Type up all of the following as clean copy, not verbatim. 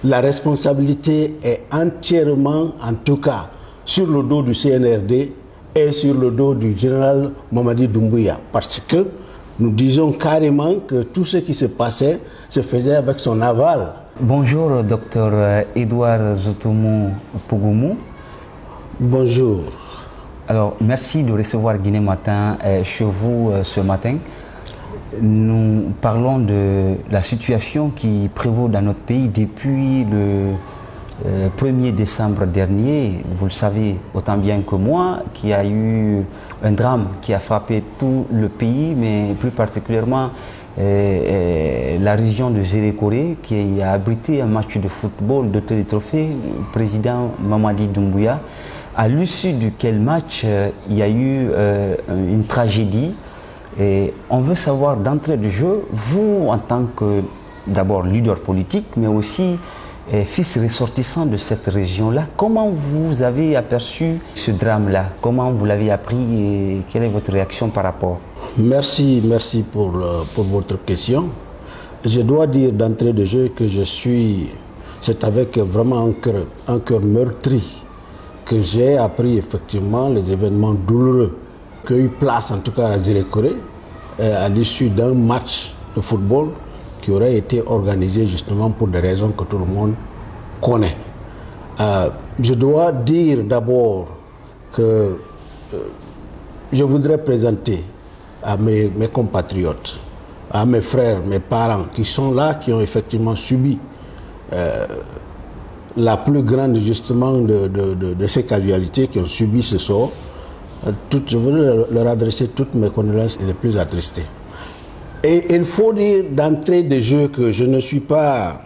La responsabilité est entièrement, en tout cas, sur le dos du CNRD et sur le dos du général Mamadi Doumbouya. Parce que nous disons carrément que tout ce qui se passait se faisait avec son aval. Bonjour, docteur Edouard Zotoumou Pougoumou. Bonjour. Alors, merci de recevoir Guinée Matin chez vous ce matin. Nous parlons de la situation qui prévaut dans notre pays depuis le 1er décembre dernier. Vous le savez autant bien que moi qu'il y a eu un drame qui a frappé tout le pays, mais plus particulièrement la région de Zérékoré qui a abrité un match de football de télétrophée, le président Mamadi Doumbouya, à l'issue duquel match il y a eu une tragédie. Et on veut savoir d'entrée de jeu, vous en tant que d'abord leader politique, mais aussi fils ressortissant de cette région-là, comment vous avez aperçu ce drame-là? Comment vous l'avez appris et quelle est votre réaction par rapport? Merci pour votre question. Je dois dire d'entrée de jeu que c'est avec vraiment un cœur meurtri que j'ai appris effectivement les événements douloureux qui ont eu place en tout cas à Zérékoré à l'issue d'un match de football qui aurait été organisé justement pour des raisons que tout le monde connaît. Je dois dire d'abord que je voudrais présenter à mes compatriotes, à mes frères, mes parents qui sont là, qui ont effectivement subi la plus grande justement de ces casualités, qui ont subi ce sort. Je veux leur adresser toutes mes condoléances les plus attristées. Et il faut dire d'entrée de jeu que je ne suis pas,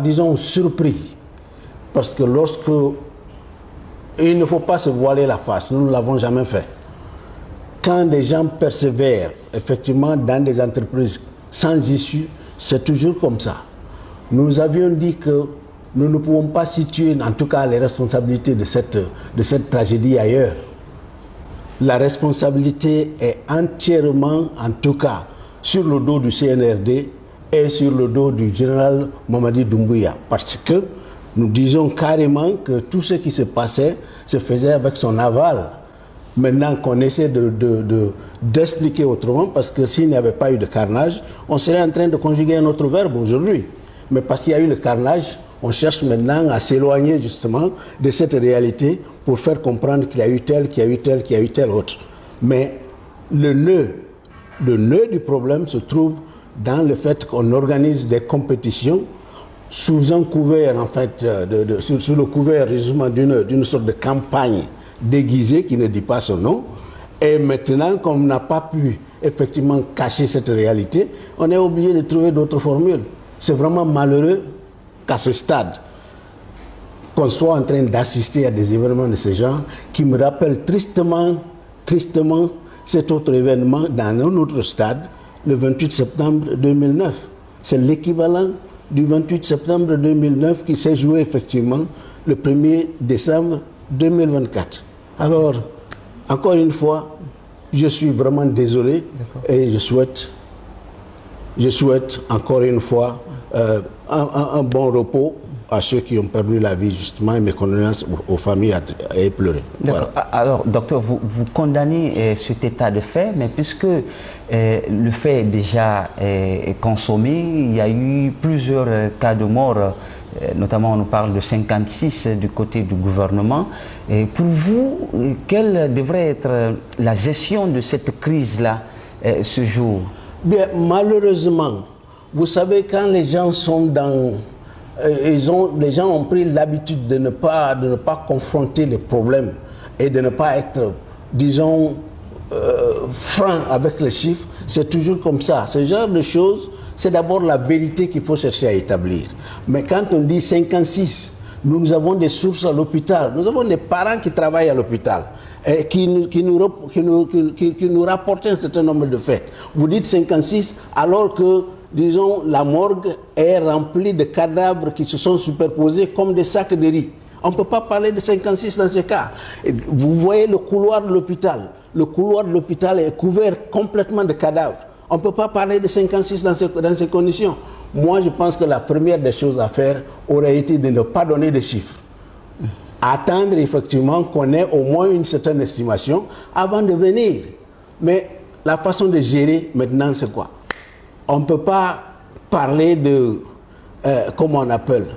disons, surpris. Parce que il ne faut pas se voiler la face, nous ne l'avons jamais fait. Quand des gens persévèrent effectivement dans des entreprises sans issue, c'est toujours comme ça. Nous avions dit que nous ne pouvons pas situer en tout cas les responsabilités de cette tragédie ailleurs. La responsabilité est entièrement, en tout cas, sur le dos du CNRD et sur le dos du général Mamadi Doumbouya. Parce que nous disons carrément que tout ce qui se passait se faisait avec son aval. Maintenant qu'on essaie d'expliquer autrement, parce que s'il n'y avait pas eu de carnage, on serait en train de conjuguer un autre verbe aujourd'hui. Mais parce qu'il y a eu le carnage, on cherche maintenant à s'éloigner justement de cette réalité pour faire comprendre qu'il y a eu tel, qu'il y a eu tel, qu'il y a eu tel autre. Mais le nœud du problème se trouve dans le fait qu'on organise des compétitions sous un couvert, en fait, sous le couvert justement d'une sorte de campagne déguisée qui ne dit pas son nom. Et maintenant, qu'on n'a pas pu effectivement cacher cette réalité, on est obligé de trouver d'autres formules. C'est vraiment malheureux qu'à ce stade, qu'on soit en train d'assister à des événements de ce genre qui me rappellent tristement cet autre événement dans un autre stade, le 28 septembre 2009. C'est l'équivalent du 28 septembre 2009 qui s'est joué effectivement le 1er décembre 2024. Alors, encore une fois, je suis vraiment désolé et je souhaite encore une fois un bon repos à ceux qui ont perdu la vie, justement, et mes condoléances aux familles à épleurées. D'accord. Voilà. Alors, docteur, vous condamnez cet état de fait, mais puisque le fait est déjà consommé, il y a eu plusieurs cas de mort, notamment on nous parle de 56 du côté du gouvernement. Et pour vous, quelle devrait être la gestion de cette crise-là ce jour? Bien, malheureusement, vous savez, quand les gens sont dans... les gens ont pris l'habitude de ne pas confronter les problèmes et de ne pas être, disons, franc avec les chiffres. C'est toujours comme ça. Ce genre de choses, c'est d'abord la vérité qu'il faut chercher à établir. Mais quand on dit 56, nous avons des sources à l'hôpital, nous avons des parents qui travaillent à l'hôpital et qui nous rapportent un certain nombre de faits. Vous dites 56 alors que, disons, la morgue est remplie de cadavres qui se sont superposés comme des sacs de riz. On ne peut pas parler de 56 dans ce cas. Et vous voyez le couloir de l'hôpital. Le couloir de l'hôpital est couvert complètement de cadavres. On ne peut pas parler de 56 dans ces conditions. Moi, je pense que la première des choses à faire aurait été de ne pas donner de chiffres. Attendre effectivement qu'on ait au moins une certaine estimation avant de venir. Mais la façon de gérer maintenant, c'est quoi? On ne peut pas parler de, comment on appelle,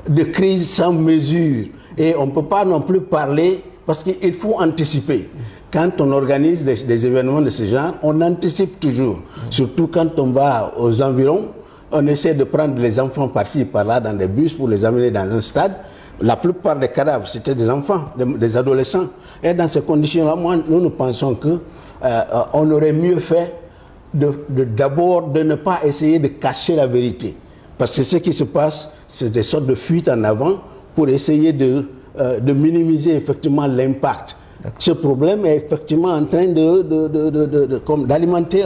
de crise sans mesure. Et on ne peut pas non plus parler, parce qu'il faut anticiper. Quand on organise des événements de ce genre, on anticipe toujours. Surtout quand on va aux environs, on essaie de prendre les enfants par-ci, par-là, dans des bus pour les amener dans un stade. La plupart des cadavres, c'était des enfants, des adolescents. Et dans ces conditions-là, nous pensons qu'on aurait mieux fait d'abord de ne pas essayer de cacher la vérité. Parce que ce qui se passe, c'est des sortes de fuites en avant pour essayer de minimiser effectivement l'impact. Ce problème est effectivement en train d'alimenter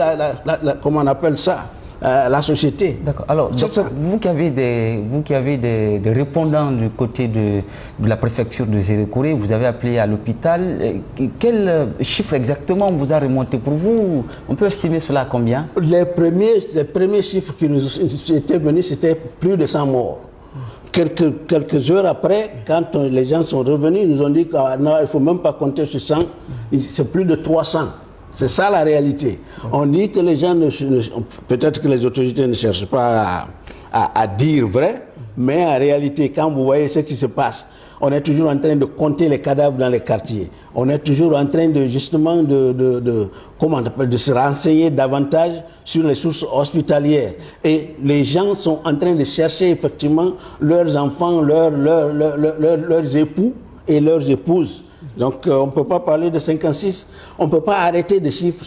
comment on appelle ça, la société. D'accord. Alors, vous qui avez des répondants du côté de la préfecture de Zérékoré, vous avez appelé à l'hôpital. Quel chiffre exactement vous a remonté pour vous? On peut estimer cela à combien? Les premiers chiffres qui nous étaient venus, c'était plus de 100 morts. Quelques heures après, quand les gens sont revenus, ils nous ont dit qu'il ne faut même pas compter sur 100, c'est plus de 300. C'est ça la réalité. On dit que les gens, peut-être que les autorités ne cherchent pas à dire vrai, mais en réalité, quand vous voyez ce qui se passe, on est toujours en train de compter les cadavres dans les quartiers. On est toujours en train de justement de se renseigner davantage sur les sources hospitalières. Et les gens sont en train de chercher effectivement leurs enfants, leurs époux et leurs épouses. Donc on ne peut pas parler de 56, on ne peut pas arrêter de chiffres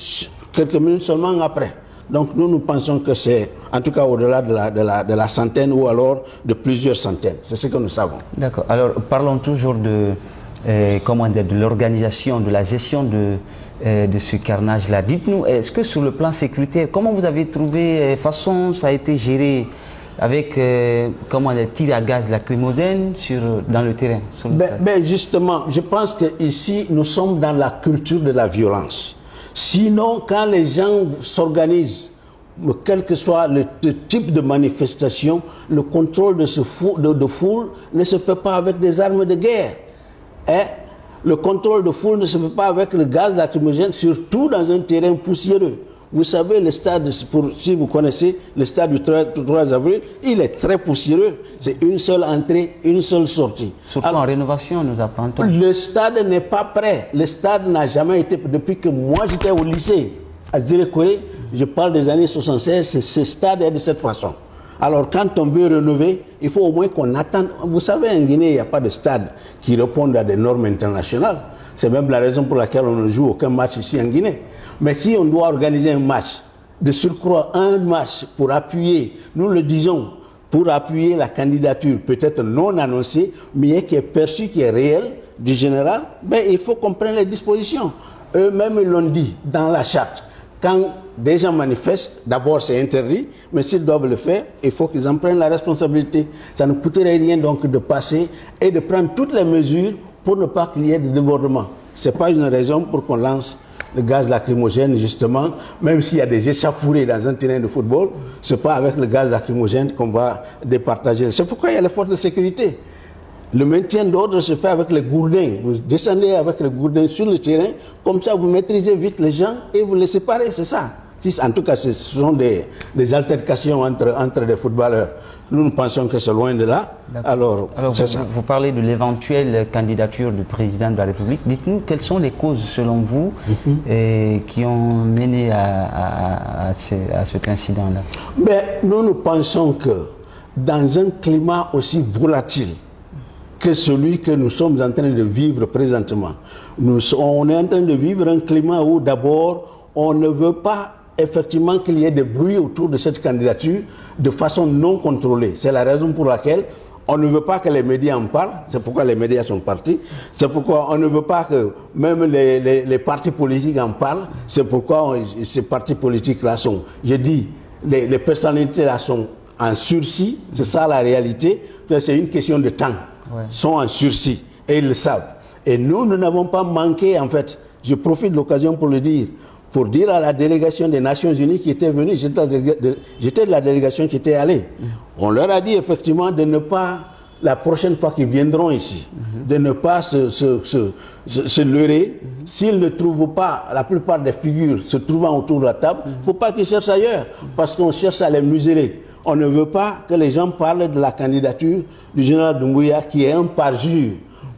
quelques minutes seulement après. Donc nous pensons que c'est en tout cas au-delà de la centaine ou alors de plusieurs centaines. C'est ce que nous savons. D'accord. Alors parlons toujours de l'organisation, de la gestion de ce carnage-là. Dites-nous, est-ce que sur le plan sécuritaire, comment vous avez trouvé, façon ça a été géré avec des tirs à gaz lacrymogène dans le terrain? Justement, je pense qu'ici, nous sommes dans la culture de la violence. Sinon, quand les gens s'organisent, quel que soit le type de manifestation, le contrôle de foule ne se fait pas avec des armes de guerre. Le contrôle de foule ne se fait pas avec le gaz lacrymogène, surtout dans un terrain poussiéreux. Vous savez, le stade, si vous connaissez le stade du 3 avril, il est très poussiéreux. C'est une seule entrée, une seule sortie. Surtout en rénovation, nous apprendons. Le stade n'est pas prêt. Le stade n'a jamais été... Depuis que moi j'étais au lycée à Zérékoré, je parle des années 76, ce stade est de cette façon. Alors quand on veut rénover, il faut au moins qu'on attende. Vous savez, en Guinée, il n'y a pas de stade qui réponde à des normes internationales. C'est même la raison pour laquelle on ne joue aucun match ici en Guinée. Mais si on doit organiser un match, de surcroît un match pour appuyer, nous le disons, pour appuyer la candidature peut-être non annoncée, mais qui est perçue, qui est réelle du général, il faut qu'on prenne les dispositions. Eux-mêmes l'ont dit dans la charte. Quand des gens manifestent, d'abord c'est interdit, mais s'ils doivent le faire, il faut qu'ils en prennent la responsabilité. Ça ne coûterait rien donc de passer et de prendre toutes les mesures pour ne pas qu'il y ait de débordement. Ce n'est pas une raison pour qu'on lance le gaz lacrymogène, justement, même s'il y a des échauffourées dans un terrain de football, ce n'est pas avec le gaz lacrymogène qu'on va départager. C'est pourquoi il y a les forces de sécurité. Le maintien d'ordre se fait avec les gourdins. Vous descendez avec les gourdins sur le terrain, comme ça vous maîtrisez vite les gens et vous les séparez, c'est ça. En tout cas, ce sont des altercations entre des footballeurs. Nous pensons que c'est loin de là. Alors c'est ça. Vous parlez de l'éventuelle candidature du président de la République. Dites-nous quelles sont les causes, selon vous, qui ont mené à cet incident-là? Nous pensons que dans un climat aussi volatile que celui que nous sommes en train de vivre présentement, on est en train de vivre un climat où d'abord on ne veut pas effectivement qu'il y ait des bruits autour de cette candidature de façon non contrôlée. C'est la raison pour laquelle on ne veut pas que les médias en parlent. C'est pourquoi les médias sont partis. C'est pourquoi on ne veut pas que même les partis politiques en parlent. C'est pourquoi ces partis politiques-là sont, je dis, les personnalités-là sont en sursis. C'est ça la réalité. C'est une question de temps. Sont en sursis et ils le savent. Et nous n'avons pas manqué, en fait, je profite de l'occasion pour le dire, pour dire à la délégation des Nations Unies qui était venue, j'étais de la délégation qui était allée, on leur a dit effectivement de ne pas, la prochaine fois qu'ils viendront ici, de ne pas se leurrer. S'ils ne trouvent pas, la plupart des figures se trouvant autour de la table, il ne faut pas qu'ils cherchent ailleurs, parce qu'on cherche à les museler. On ne veut pas que les gens parlent de la candidature du général Doumbouya qui est un parjure,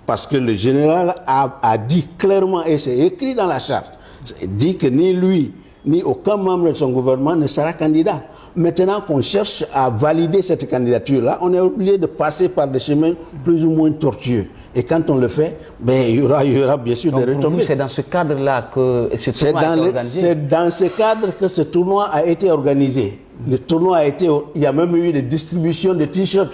parce que le général a dit clairement, et c'est écrit dans la charte, dit que ni lui, ni aucun membre de son gouvernement ne sera candidat. Maintenant qu'on cherche à valider cette candidature-là, on est obligé de passer par des chemins plus ou moins tortueux. Et quand on le fait, ben, il y aura bien sûr des retombées. C'est dans ce cadre-là que ce tournoi a été organisé. C'est dans ce cadre que ce tournoi a été organisé. Le tournoi a été... Il y a même eu des distributions de t-shirts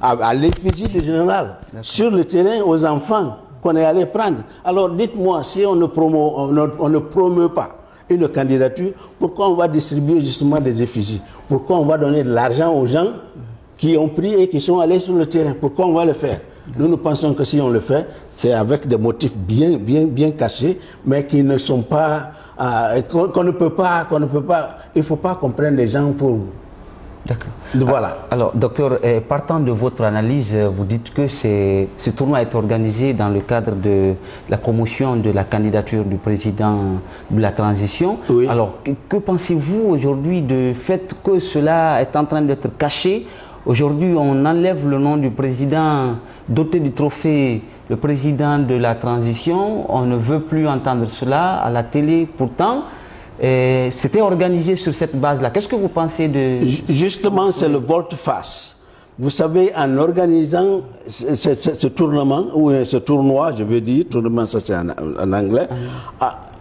à l'effigie du général sur le terrain aux enfants qu'on est allé prendre. Alors dites-moi, si on ne promeut pas une candidature, pourquoi on va distribuer justement des effigies? Pourquoi on va donner de l'argent aux gens qui ont pris et qui sont allés sur le terrain? Pourquoi on va le faire? Nous pensons que si on le fait, c'est avec des motifs bien cachés, mais qui ne sont pas... qu'on ne peut pas... Il ne faut pas qu'on prenne les gens pour... D'accord. Voilà. Alors, docteur, partant de votre analyse, vous dites que ce tournoi est organisé dans le cadre de la promotion de la candidature du président de la transition. Oui. Alors, que pensez-vous aujourd'hui du fait que cela est en train d'être caché? Aujourd'hui, on enlève le nom du président doté du trophée, le président de la transition. On ne veut plus entendre cela à la télé. Pourtant, c'était organisé sur cette base-là. Qu'est-ce que vous pensez de... Justement, c'est le volte-face. Vous savez, en organisant ce tournoi, je veux dire, tournoi, ça c'est en anglais,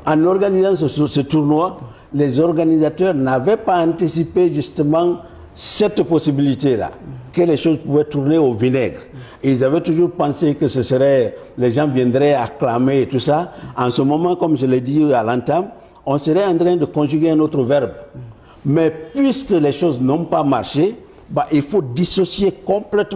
en organisant ce tournoi, les organisateurs n'avaient pas anticipé justement cette possibilité-là, que les choses pouvaient tourner au vinaigre. Ils avaient toujours pensé que ce serait, les gens viendraient acclamer et tout ça. En ce moment, comme je l'ai dit à l'entame, on serait en train de conjuguer un autre verbe. Mais puisque les choses n'ont pas marché, bah, il faut dissocier complètement